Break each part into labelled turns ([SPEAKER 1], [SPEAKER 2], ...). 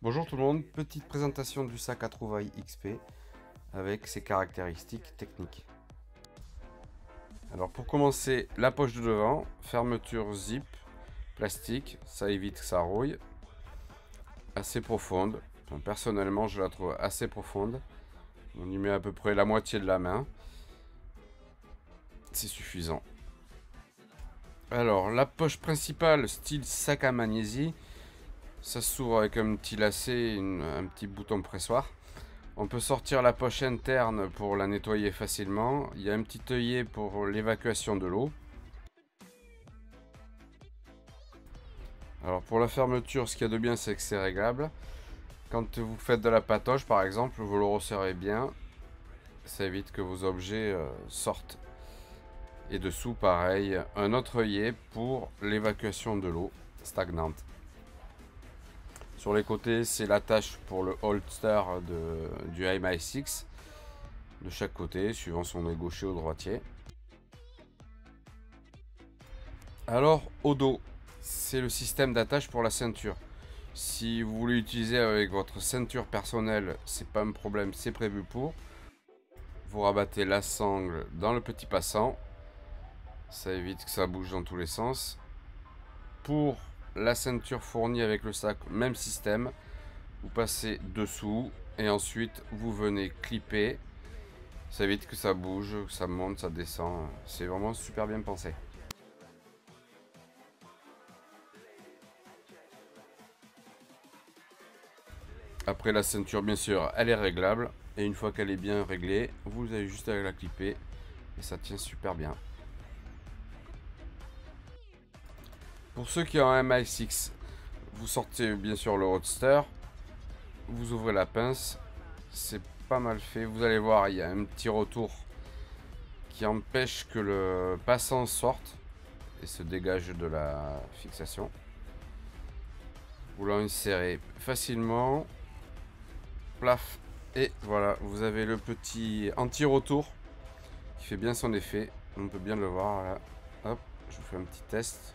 [SPEAKER 1] Bonjour tout le monde, petite présentation du sac à trouvailles XP avec ses caractéristiques techniques. Alors pour commencer, la poche de devant, fermeture zip, plastique, ça évite que ça rouille, assez profonde. Enfin, personnellement je la trouve assez profonde, on y met à peu près la moitié de la main, c'est suffisant. Alors la poche principale style sac à magnésie, ça s'ouvre avec un petit lacet, un petit bouton pressoir. On peut sortir la poche interne pour la nettoyer facilement. Il y a un petit œillet pour l'évacuation de l'eau. Alors pour la fermeture, ce qu'il y a de bien, c'est que c'est réglable. Quand vous faites de la patoche, par exemple, vous le resserrez bien. Ça évite que vos objets sortent. Et dessous, pareil, un autre œillet pour l'évacuation de l'eau stagnante. Sur les côtés, c'est l'attache pour le holster du MI6 de chaque côté, suivant si on est gaucher ou droitier. Alors, au dos, c'est le système d'attache pour la ceinture. Si vous voulez utiliser avec votre ceinture personnelle, c'est pas un problème, c'est prévu pour. Vous rabattez la sangle dans le petit passant, ça évite que ça bouge dans tous les sens. Pour la ceinture fournie avec le sac, même système. Vous passez dessous et ensuite vous venez clipper. Ça évite que ça bouge, que ça monte, ça descend. C'est vraiment super bien pensé. Après la ceinture, bien sûr, elle est réglable. Et une fois qu'elle est bien réglée, vous avez juste à la clipper. Et ça tient super bien. Pour ceux qui ont un MI6, vous sortez bien sûr le roadster. Vous ouvrez la pince. C'est pas mal fait. Vous allez voir, il y a un petit retour qui empêche que le passant sorte et se dégage de la fixation. Vous l'insérez facilement. Plaf. Et voilà, vous avez le petit anti-retour qui fait bien son effet. On peut bien le voir là. Hop, je vous fais un petit test.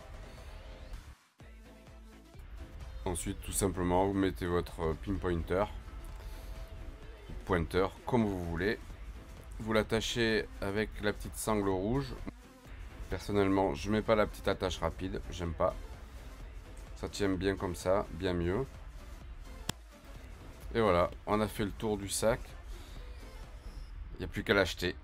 [SPEAKER 1] Ensuite, tout simplement, vous mettez votre pinpointer, pointeur, comme vous voulez. Vous l'attachez avec la petite sangle rouge. Personnellement, je mets pas la petite attache rapide, j'aime pas. Ça tient bien comme ça, bien mieux. Et voilà, on a fait le tour du sac. Il n'y a plus qu'à l'acheter.